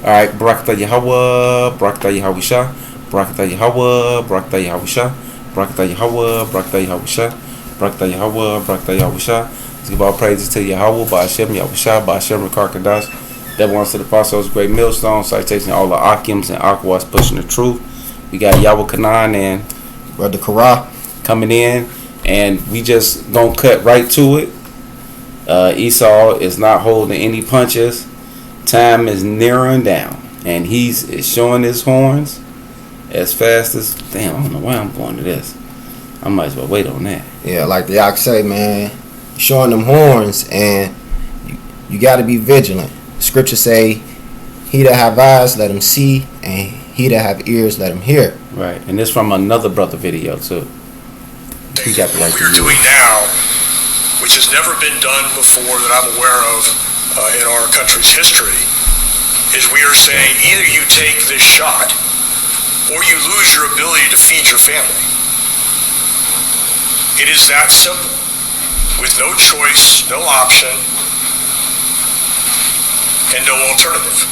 All right, Barakatah Yahweh, Barakatah Yahweh, Barakatah Yahweh, Barakatah Yahweh, Barakatah Yahweh, Barakatah Yahweh, Barakatah Yahweh, Barakatah Yahweh. Let's give all praises to Yahweh, Ba'ashem, Yahweh, Ba'ashem, Rakar That belongs to the apostles, great millstone, citation all the Akims and Aquas pushing the truth. We got Yahweh Kanan and Brother Kara coming in, and we just gonna cut right to it. Esau is not holding any punches. Time is narrowing down, and he's showing his horns as fast as damn. I don't know why I'm going to this. I might as well wait on that. Yeah, like the Yak say, man, showing them horns, and you got to be vigilant. Scripture say, "He that have eyes, let him see, and he that have ears, let him hear." Right, and this from another brother video too. He got the right what we're doing now, which has never been done before that I'm aware of in our country's history, is we are saying either you take this shot or you lose your ability to feed your family. It is that simple, with no choice, no option, and no alternative.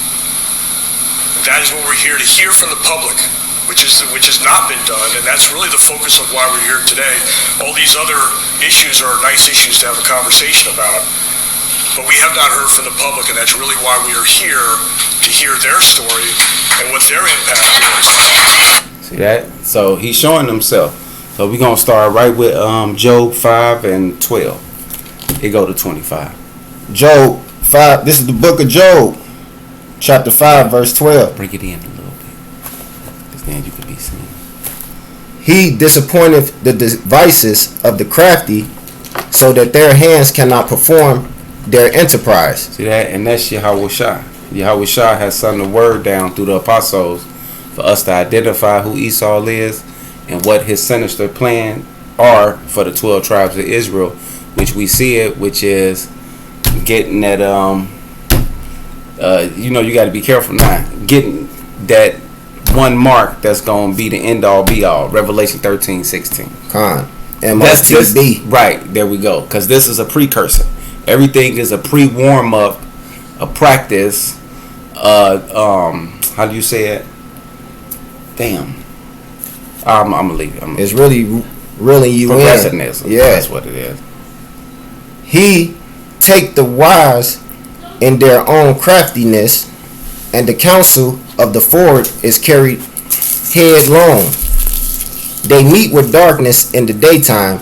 That is what we're here to hear from the public, which has not been done, and that's really the focus of why we're here today. All these other issues are nice issues to have a conversation about, but we have not heard from the public, and that's really why we are here, to hear their story and what their impact is. See that? So he's showing himself. So we're going to start right with Job 5 and 12. It go to 25. Job 5, this is the book of Job, chapter 5, verse 12. Break it in a little bit, because then you can be seen. He disappointeth the devices of the crafty, so that their hands cannot perform their enterprise. See that? And that's Yahweh Shah. Yahweh Shah has sent the word down through the apostles for us to identify who Esau is and what his sinister plan are for the 12 tribes of Israel, which we see it, which is getting that you got to be careful now, getting that one mark that's going to be the end all be all. Revelation 13:16. Con MRTB. Right, there we go, because this is a precursor. Everything is a pre-warm up, a practice. How do you say it? Damn. I'm gonna leave it. It's really you progressiveness. Yeah, that's what it is. He take the wise in their own craftiness, and the counsel of the forward is carried headlong. They meet with darkness in the daytime,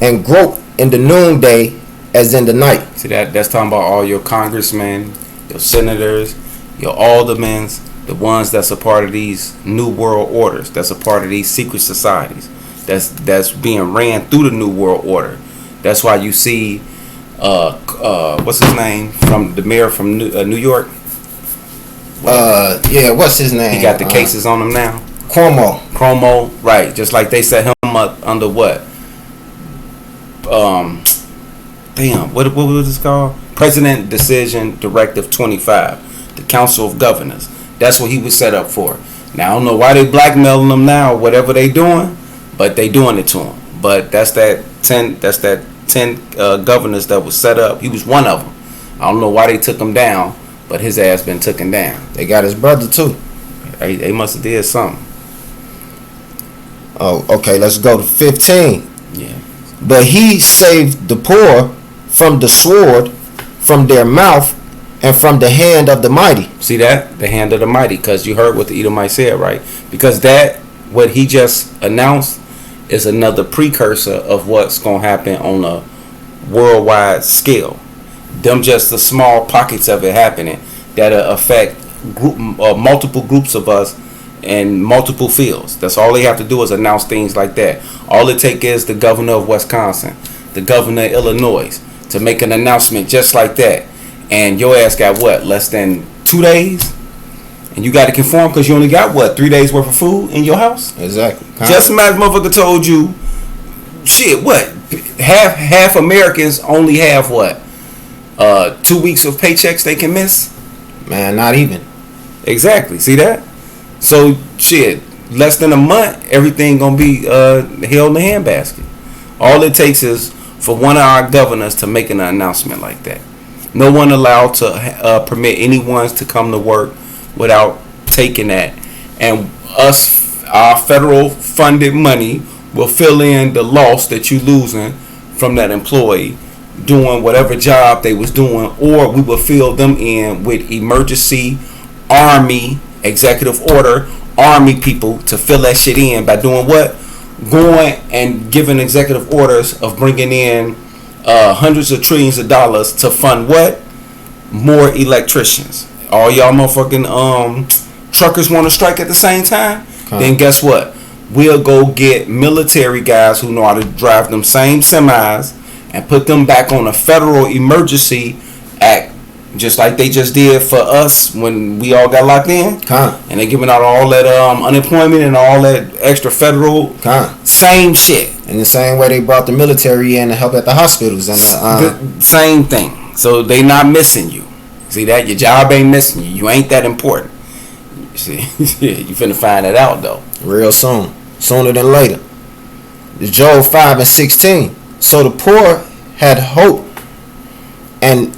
and grope in the noonday as in the night. See that's talking about all your congressmen, your senators, your aldermen, the ones that's a part of these new world orders, that's a part of these secret societies, that's being ran through the new world order. That's why you see what's his name from the mayor from New York. What's his name? He got the cases on him now. Cuomo, right? Just like they set him up under what? What was this called? President Decision Directive 25, the Council of Governors. That's what he was set up for. Now I don't know why they blackmailing him now, whatever they doing, but they doing it to him. But that's that 10 governors that was set up. He was one of them. I don't know why they took him down, but his ass been taken down. They got his brother too. They must have did something. Oh, okay. Let's go to 15. Yeah. But he saved the poor from the sword, from their mouth, and from the hand of the mighty. See that? The hand of the mighty, because you heard what the Edomite said, right? Because that, what he just announced, is another precursor of what's going to happen on a worldwide scale. Them just the small pockets of it happening that'll affect multiple groups of us in multiple fields. That's all they have to do is announce things like that. All it takes is the governor of Wisconsin, the governor of Illinois, to make an announcement just like that. And your ass got what? Less than 2 days? And you got to conform because you only got what? 3 days worth of food in your house? Exactly. Just imagine motherfucker told you, shit, what? Half Americans only have what? 2 weeks of paychecks they can miss? Man, not even. Exactly. See that? So, shit, less than a month, everything going to be held in the handbasket. All it takes is for one of our governors to make an announcement like that. No one allowed to permit anyone to come to work without taking that. And our federal funded money will fill in the loss that you losing from that employee doing whatever job they was doing, or we will fill them in with emergency army executive order army people to fill that shit in by doing what? Going and giving executive orders of bringing in hundreds of trillions of dollars to fund what? More electricians. All y'all motherfucking truckers want to strike at the same time? Then guess what? We'll go get military guys who know how to drive them same semis and put them back on a federal emergency act, just like they just did for us when we all got locked in. And they giving out all that unemployment and all that extra federal. Same shit. In the same way they brought the military in to help at the hospitals and the same thing. So they not missing you. See that? Your job ain't missing you. You ain't that important. See, you finna find that out though. Real soon. Sooner than later. Job 5:16. So the poor had hope, and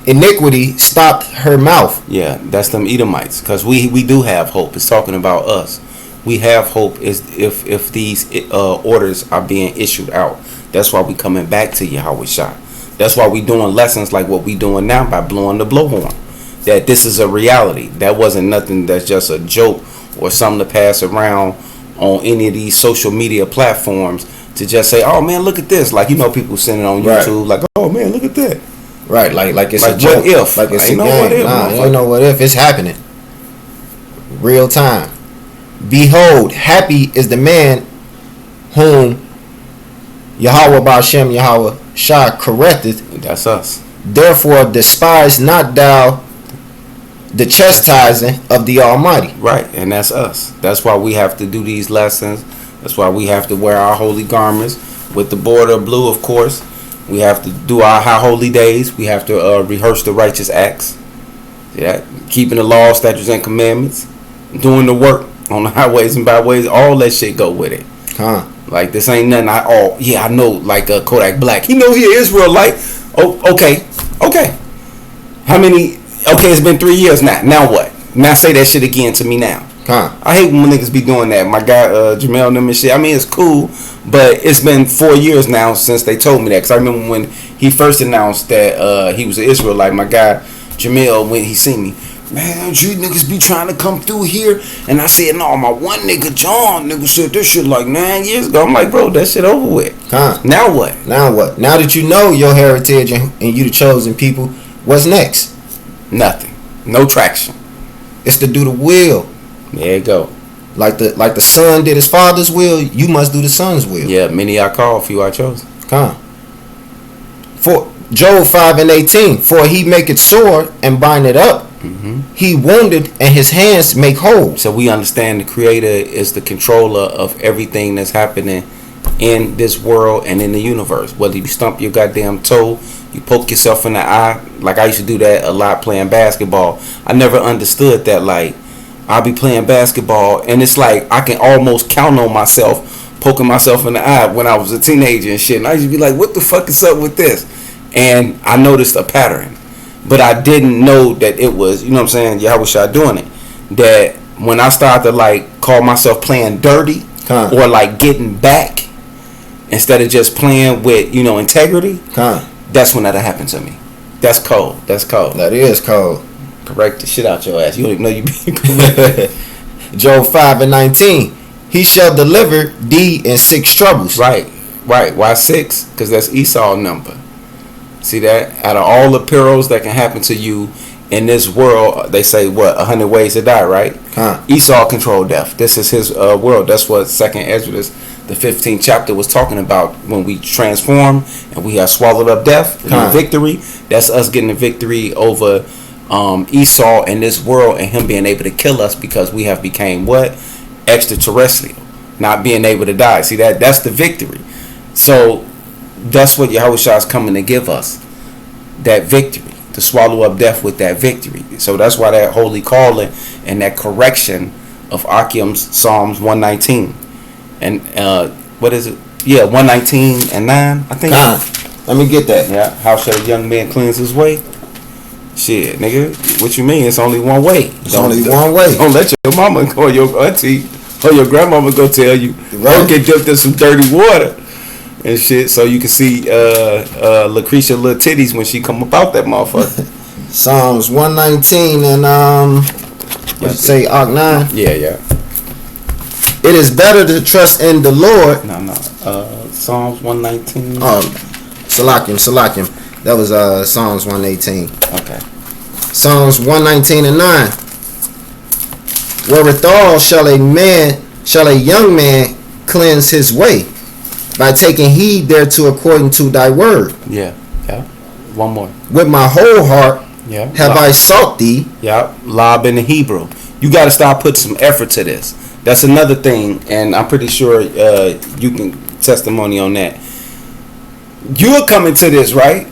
iniquity stopped her mouth. Yeah, that's them Edomites. Because we do have hope. It's talking about us. We have hope is if these orders are being issued out. That's why we coming back to Yahweh Shah. That's why we doing lessons like what we doing now by blowing the blowhorn. That this is a reality. That wasn't nothing that's just a joke or something to pass around on any of these social media platforms to just say, oh man, look at this. Like, you know, people sending on YouTube like, oh man, look at that. Right, like it's like a joke. What if? Like it's ain't a no what if. Ain't no what if. It's happening. Real time. Behold, happy is the man whom Yahweh Ba'ashem Yahweh Shah correcteth. That's us. Therefore despise not thou the chastising of the Almighty. Right, and that's us. That's why we have to do these lessons. That's why we have to wear our holy garments with the border of blue, of course. We have to do our high holy days. We have to rehearse the righteous acts. Yeah, keeping the law, statutes, and commandments. Doing the work on the highways and byways. All that shit go with it. Like, this ain't nothing. I know, like Kodak Black. He know he is Israelite. Oh, okay. How many? Okay, it's been 3 years now. Now what? Now say that shit again to me now. I hate when niggas be doing that. My guy Jamel and them and shit. I mean, it's cool, but it's been 4 years now since they told me that. Because I remember when he first announced that he was an Israelite. My guy Jamel, when he seen me, man, you niggas be trying to come through here. And I said, no, my one nigga John nigga said this shit like 9 years ago. I'm like, bro, that shit over with. Now what? Now what? Now that you know your heritage and you the chosen people, what's next? Nothing. No traction. It's to do the will. There you go. Like the son did his father's will, you must do the son's will. Yeah, many I called, few I chose. For Job 5:18, for he make it sore and bind it up. He wounded and his hands make whole. So we understand the Creator is the controller of everything that's happening in this world and in the universe. Whether you stump your goddamn toe, you poke yourself in the eye. Like, I used to do that a lot playing basketball. I never understood that. Like, I'll be playing basketball and it's like I can almost count on myself poking myself in the eye when I was a teenager and shit. And I used to be like, what the fuck is up with this? And I noticed a pattern. But I didn't know that it was, you know what I'm saying, Yahweh Shah doing it. That when I started to like call myself playing dirty or like getting back instead of just playing with, you know, integrity, that's when that happened to me. That's cold. That's cold. That is cold. Correct the shit out your ass. You don't even know you being correct. Job 5:19. He shall deliver thee in 6 troubles. Right. Why 6? Because that's Esau's number. See that? Out of all the perils that can happen to you in this world, they say what 100 ways to die, right? Esau controlled death. This is his world. That's what 2nd Ezra, the 15th chapter, was talking about. When we transform and we have swallowed up death, victory. That's us getting the victory over Esau in this world and him being able to kill us because we have became what? Extraterrestrial, not being able to die. See that's the victory. So that's what Yahweh Shah is coming to give us, that victory, to swallow up death with that victory. So that's why that holy calling and that correction of Akim's Psalms 119 and what is it? Yeah, 119 and 9, I think. Let me get that. Yeah. How shall a young man cleanse his way? Shit, nigga. What you mean? It's only one way. It's only one way. Don't let your mama or your auntie or your grandmama go tell you. Right. Don't get dipped in some dirty water and shit, so you can see Lucretia little titties when she come up out that motherfucker. Psalms 119 and what you say, Arc 9. Yeah. It is better to trust in the Lord. No. Psalms 119. Salakim. That was Psalms 118. Okay. Psalms 119 and 9. Wherewithal shall a young man cleanse his way, by taking heed thereto according to thy word. Yeah. One more. With my whole heart have I sought thee. Yeah. Lob in the Hebrew. You got to start putting some effort to this. That's another thing, and I'm pretty sure you can testimony on that. You're coming to this, right?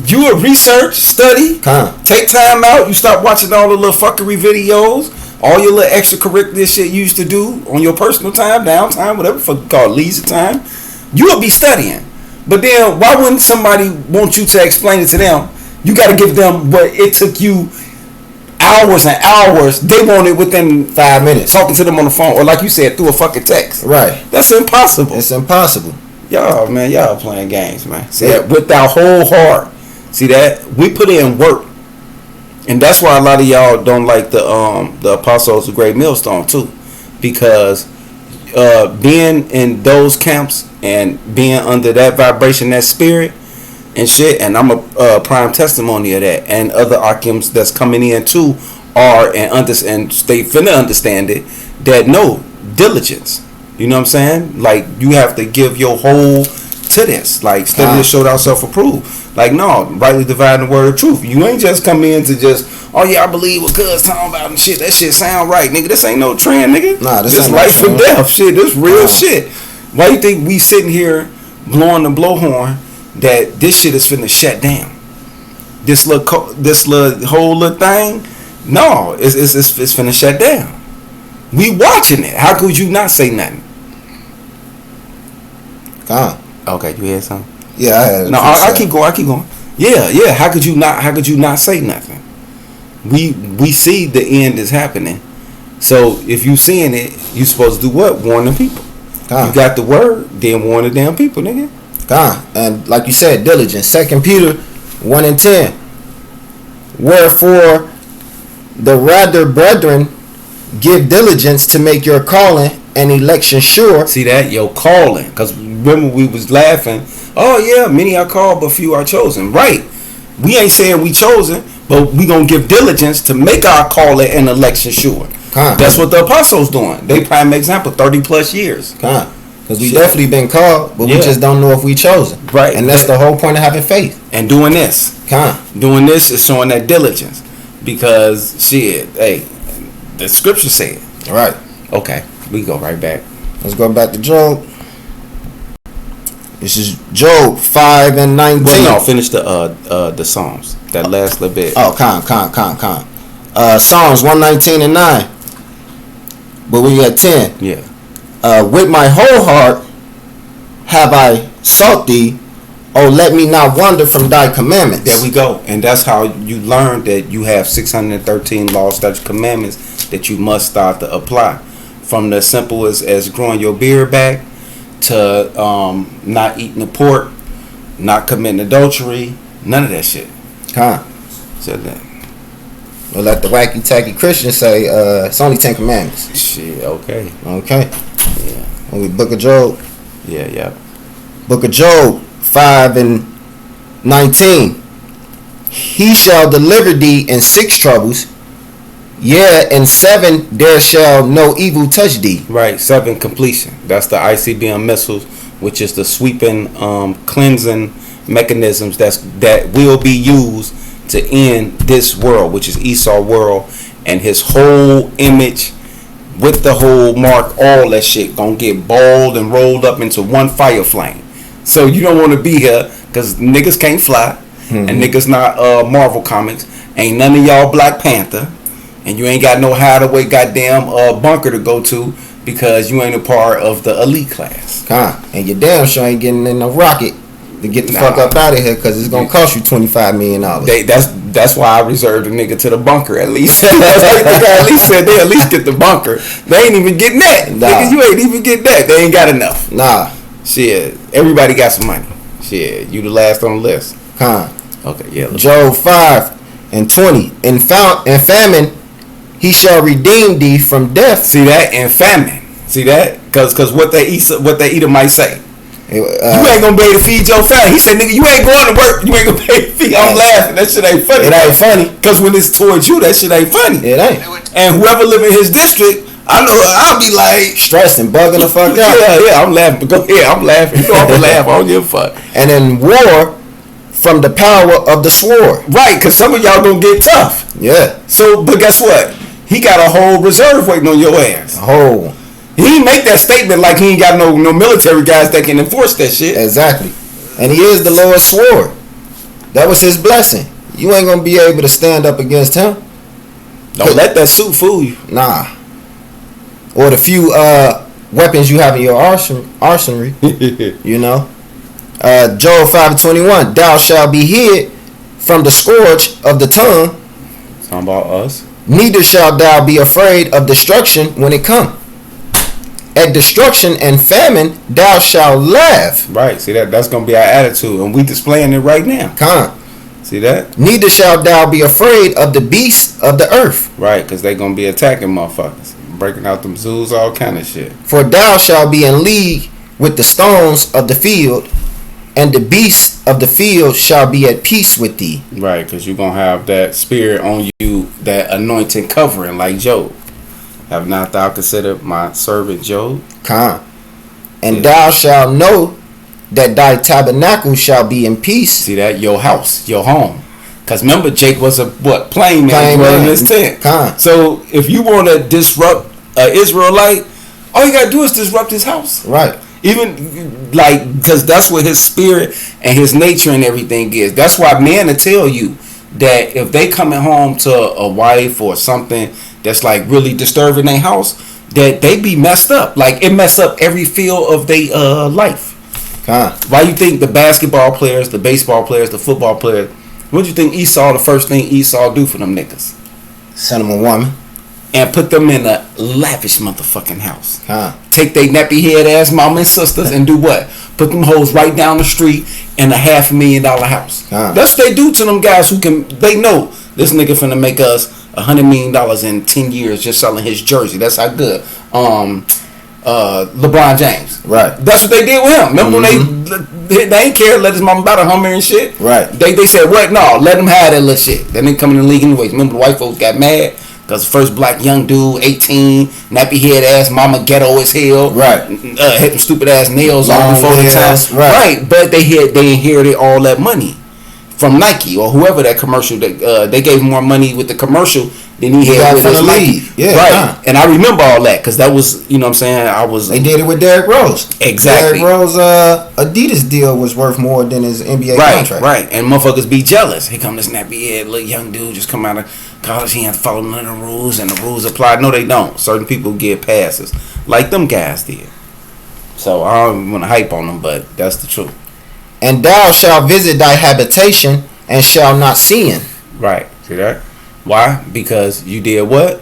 You a research, study, take time out. You start watching all the little fuckery videos, all your little extracurricular shit you used to do on your personal time, downtime, whatever the fuck you call it, leisure time. You will be studying. But then why wouldn't somebody want you to explain it to them? You got to give them what it took you hours and hours. They want it within 5 minutes. Talking to them on the phone, or like you said, through a fucking text. Right. That's impossible. It's impossible. Y'all playing games, man. See that with our whole heart. See that we put in work, and that's why a lot of y'all don't like the Apostles of Great Millstone too, because being in those camps and being under that vibration, that spirit and shit, and I'm a prime testimony of that, and other Akims that's coming in too are and they finna understand it, that no diligence. You know what I'm saying? Like, you have to give your whole to this. Like, study to show thyself approved. Like, no, rightly dividing the word of truth. You ain't just come in to just, oh yeah, I believe what cuz talking about and shit. That shit sound right, nigga. This ain't no trend, nigga. Nah, this ain't life or death shit. This real shit. Why you think we sitting here blowing the blowhorn that this shit is finna shut down? This little whole little thing? No, it's finna shut down. We watching it. How could you not say nothing? Okay, you had something? Yeah, I had. No, I keep going. Yeah. How could you not say nothing? We see the end is happening. So if you seeing it, you supposed to do what? Warn the people. You got the word, then warn the damn people, nigga. And like you said, diligence. 2 Peter 1 and 10. Wherefore the rather, brethren, give diligence to make your calling and election sure. See that? Your calling. Because remember we was laughing. Oh yeah, many are called, but few are chosen. Right. We ain't saying we chosen, but we gonna give diligence to make our calling and election sure. That's what the apostles doing. They prime example, 30 plus years. Because we definitely been called, but we just don't know if we chosen. Right. And that's the whole point of having faith. And doing this. Doing this is showing that diligence. Because shit, hey, the scripture said. Right. Okay. We go right back. Let's go back to Job. This is Job 5 and 19. Well, no, finish the Psalms. That last little bit. Oh, Psalms 119 and 9. But we at 10. Yeah. With my whole heart have I sought thee. Oh, let me not wander from thy commandments. There we go. And that's how you learn that you have 613 laws, statutes, commandments that you must start to apply. From the simple as growing your beard back to not eating the pork, not committing adultery, none of that shit. So that. Well, let the wacky tacky Christian say it's only 10 commandments. Shit, okay. Yeah. When we Book of Job. Yeah. Book of Job 5 and 19. He shall deliver thee in 6 troubles. Yeah, in 7 there shall no evil touch thee. Right, 7 completion. That's the ICBM missiles, which is the sweeping cleansing mechanisms that will be used to end this world, which is Esau world, and his whole image with the whole mark, all that shit gonna get balled and rolled up into one fire flame. So you don't want to be here because niggas can't fly, and niggas not Marvel comics. Ain't none of y'all Black Panther. And you ain't got no hideaway goddamn bunker to go to because you ain't a part of the elite class. And you damn sure ain't getting in a rocket to get the fuck up out of here because it's gonna cost you $25 million. That's why I reserved the nigga to the bunker at least. That's like the guy at least said they at least get the bunker. They ain't even getting that. Nah. Nigga, you ain't even getting that. They ain't got enough. Nah. Shit. Everybody got some money. Shit. You the last on the list. Con. Okay, yeah. Job 5:20. In famine, he shall redeem thee from death. See that? And famine. See that? Cause what they eat might say. You ain't gonna be able to feed your family. He said, nigga, you ain't going to work. You ain't gonna be able to feed. I'm laughing. That shit ain't funny. It ain't funny. Cause when it's towards you, that shit ain't funny. It ain't. And whoever live in his district, I know I'll be like Stressing, bugging the fuck out. Yeah, I'm laughing. But go ahead, I'm laughing. You know I'm gonna laugh. I don't give a fuck. And in war, from the power of the sword. Right, cause some of y'all gonna get tough. Yeah. So, but guess what? He got a whole reserve waiting on your ass. Whole. He ain't make that statement like he ain't got no military guys that can enforce that shit. Exactly. And he is the Lord's sword. That was his blessing. You ain't gonna be able to stand up against him. Don't let that suit fool you. Nah. Or the few weapons you have in your arsenal. You know. Job 5:21. Thou shalt be hid from the scourge of the tongue. Talking about us. Neither shalt thou be afraid of destruction when it come. At destruction and famine, thou shalt laugh. Right. See that's gonna be our attitude, and we displaying it right now. Con. See that? Neither shalt thou be afraid of the beasts of the earth. Right, because they gonna be attacking motherfuckers, breaking out them zoos, all kind of shit. For thou shalt be in league with the stones of the field, and the beasts of the field shall be at peace with thee. Right, because you're gonna have that spirit on you, that anointing covering, like Job. Have not thou considered my servant Job? Con. And Yeah. thou shalt know that thy tabernacle shall be in peace. See that? Your house, your home. Because remember, Jake was a plain man Plain dwelling in man. his tent. Con. So if you want to disrupt an Israelite, all you gotta do is disrupt his house. Right. Even like, because that's what his spirit and his nature and everything is. That's why men will tell you that if they coming home to a wife or something that's like really disturbing their house, that they be messed up. Like it mess up every field of their life. Con. Why you think the basketball players, the baseball players, the football players, what you think Esau, the first thing Esau do for them niggas? Send him a woman. And put them in a lavish motherfucking house. Con. Take they nappy head ass mama and sisters and do what? Put them hoes right down the street in a $500,000 house. That's what they do to them guys who can. They know this nigga finna make us $100 million in 10 years just selling his jersey. That's how good. LeBron James. Right. That's what they did with him. Remember when they ain't care, let his mama buy the Hummer and shit. Right. They said what? No, let him have that little shit. They didn't come in the league anyways. Remember the white folks got mad. Cause the first black young dude, 18, nappy head ass, mama ghetto as hell. Right. Had them stupid ass nails on Long before the time. nails, right. But they inherited all that money from Nike or whoever that commercial. They gave him more money with the commercial than he had with from his the Nike. league. Yeah, right. nah. And I remember all that because that was, you know what I'm saying. They did it with Derrick Rose. Exactly. Derrick Rose Adidas deal was worth more than his NBA contract. Right. And motherfuckers be jealous. Here come this nappy head little young dude just come out of college. He ain't to follow none of the rules and the rules apply. No, they don't. Certain people get passes like them guys did. So I don't want to hype on them, but that's the truth. And thou shalt visit thy habitation and shall not sin. Right. See that? Why? Because you did what?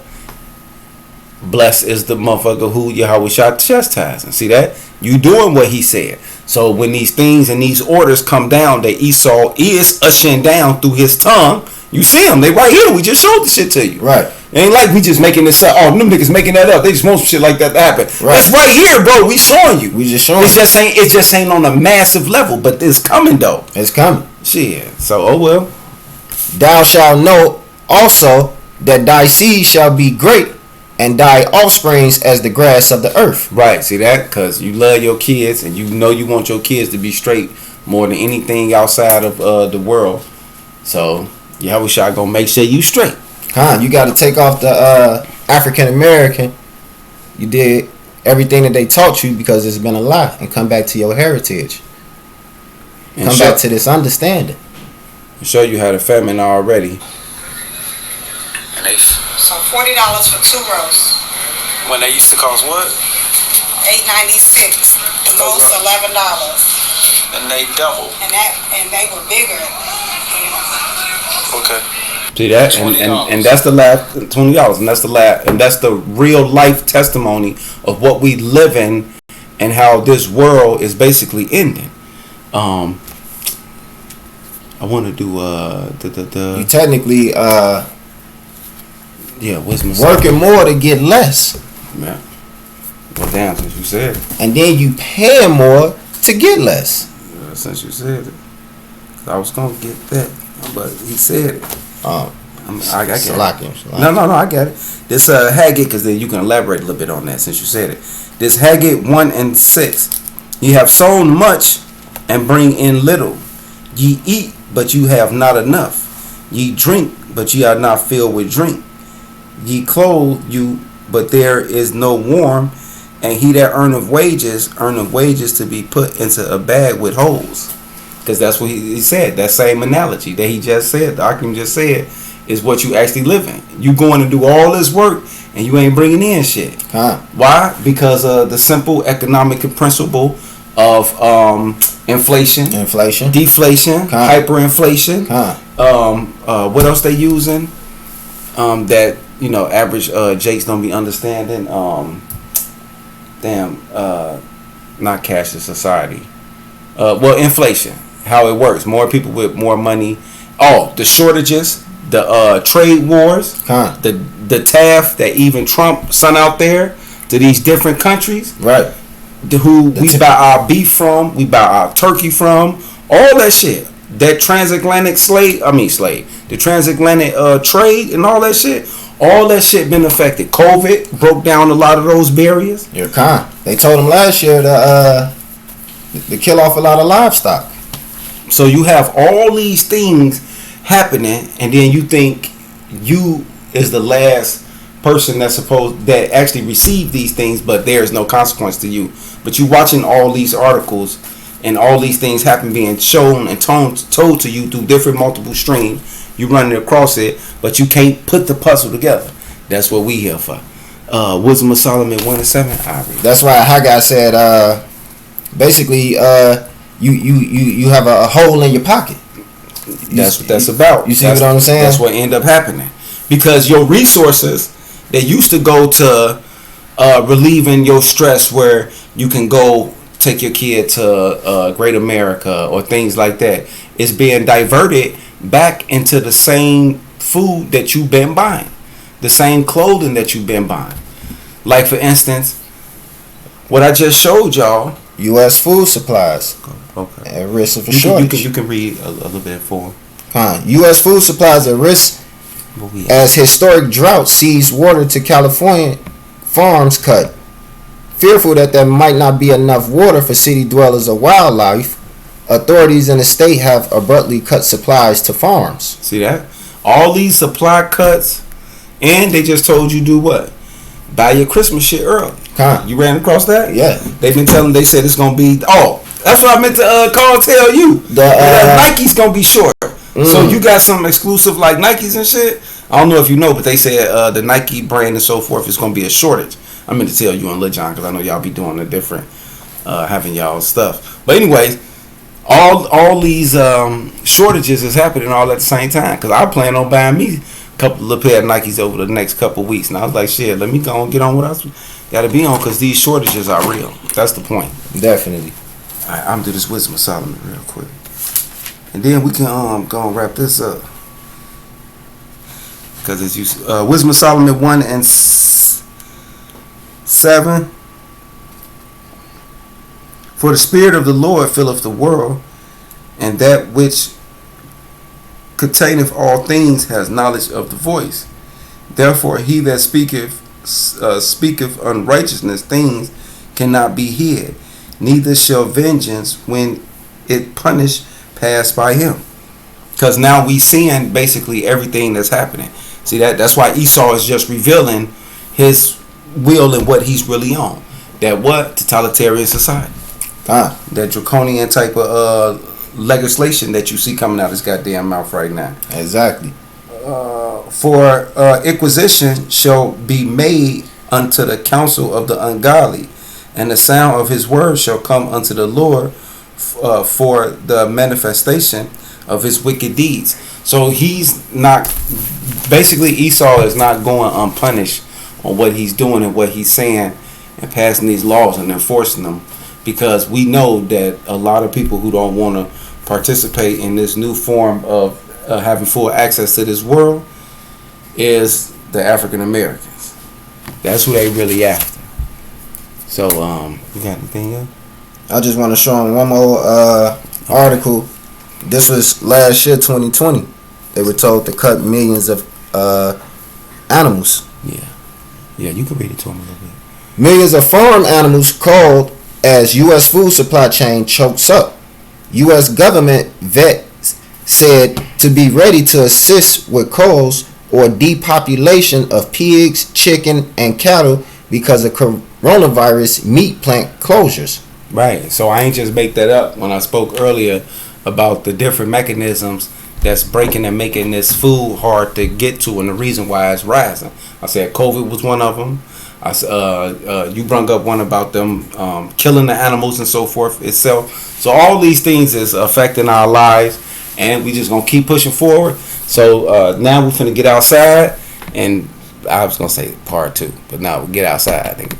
Blessed is the motherfucker who Yahweh shot chastising. See that? You doing what he said. So when these things and these orders come down that Esau is ushering down through his tongue, you see them. They right here. We just showed the shit to you. Right. It ain't like we just making this up. Oh, them niggas making that up. They just want some shit like that to happen. Right. It's right here, bro. We showing you. We just showing It just ain't on a massive level, but it's coming though. It's coming. Shit. So oh well. Thou shalt know also that thy seed shall be great, and thy offsprings as the grass of the earth. Right, see that? Because you love your kids and you know you want your kids to be straight more than anything outside of the world. So Yahweh Shah gonna make sure you straight. You got to take off the African American. You did everything that they taught you because it's been a lie, and come back to your heritage. And Come back to this understanding. Show you how the famine already. So $40 for 2 roasts. When they used to cost what? $8.96. The most $11. And they double. And they were bigger. You know. Okay. See that, and that's the last $20, and that's the last, and that's the real life testimony of what we live in, and how this world is basically ending. I want to do You technically wisdom working more to get less, Yeah. Well, damn, since you said it. and then you paying more to get less. Since you said it, I was gonna get that, but he said it. I get it. Salakia. No, I get it. This Haggai, because then you can elaborate a little bit on that since you said it. This Haggai 1:6. Ye have sown much and bring in little. Ye eat, but you have not enough. Ye drink, but ye are not filled with drink. Ye clothe you, but there is no warm. And he that earneth wages to be put into a bag with holes. Because that's what he said. That same analogy that he just said, the Akim just said, is what you actually live in. You going to do all this work and you ain't bringing in shit. Why? Because of the simple economic principle of inflation, deflation, hyperinflation. What else they using? That average Jakes don't be understanding. Not cashless society. Inflation. How it works. More people with more money. The shortages, the trade wars, the tariff that even Trump sent out there to these different countries. Right. Who we buy our beef from, we buy our turkey from, all that shit. That transatlantic the transatlantic trade and all that shit. All that shit been affected. COVID broke down a lot of those barriers. They told them last year to kill off a lot of livestock. So you have all these things happening, and then you think you is the last person that actually received these things, but there is no consequence to you. But you watching all these articles and all these things happen, being shown and told to you through different multiple streams. You running across it, but you can't put the puzzle together. That's what we here for. Wisdom of Solomon 1:7. That's why Haggai said, basically, you have a hole in your pocket. That's what that's about. You see what I'm saying? That's what end up happening, because your resources that used to go to relieving your stress, where you can go take your kid to Great America or things like that, is being diverted back into the same food that you've been buying, the same clothing that you've been buying. Like, for instance, what I just showed y'all, U.S. food supplies at risk of a shortage. You can read a little bit for U.S. food supplies at risk as historic drought sees water to California farms cut. Fearful that there might not be enough water for city dwellers or wildlife, authorities in the state have abruptly cut supplies to farms. See that? All these supply cuts, and they just told you do what? Buy your Christmas shit early. You ran across that? Yeah. They've been telling. They said it's gonna be. Oh, that's what I meant to tell you. Nike's gonna be short. So you got some exclusive like Nikes and shit. I don't know if you know, but they said the Nike brand and so forth is gonna be a shortage. I meant to tell you and Lil John, because I know y'all be doing the different having y'all stuff. But anyways, all these shortages is happening all at the same time, because I plan on buying me a couple of pair of Nikes over the next couple of weeks. And I was like, shit, let me go and get on what else got to be on, because these shortages are real. That's the point. Definitely. All right, I'm going to do this Wisdom of Solomon real quick, and then we can go and wrap this up, because it's Wisdom of Solomon 1:7. For the Spirit of the Lord filleth the world, and that which containeth all things has knowledge of the voice. Therefore he that speaketh unrighteousness things cannot be hid, neither shall vengeance when it punish pass by him. Because now we seeing basically everything that's happening. See, that's why Esau is just revealing his will and what he's really on. That what? Totalitarian society. That draconian type of legislation that you see coming out of his goddamn mouth right now. Exactly. For inquisition shall be made unto the counsel of the ungodly, and the sound of his word shall come unto the Lord for the manifestation of his wicked deeds. So he's not, basically Esau is not going unpunished on what he's doing and what he's saying and passing these laws and enforcing them, because we know that a lot of people who don't want to participate in this new form of having full access to this world is the African Americans. That's who they really after. So you got anything else? I just want to show them one more article. This was last year, 2020. They were told to cut millions of animals. Yeah, you can read it to them a little bit. Millions of farm animals called as U.S. food supply chain chokes up. U.S. government vets said to be ready to assist with calls or depopulation of pigs, chicken, and cattle because of coronavirus meat plant closures. Right. So I ain't just make that up when I spoke earlier about the different mechanisms that's breaking and making this food hard to get to, and the reason why it's rising. I said COVID was one of them. You brought up one about them killing the animals and so forth itself. So all these things is affecting our lives, and we just gonna keep pushing forward. So now we're finna get outside, and I was gonna say part two, but now we get outside.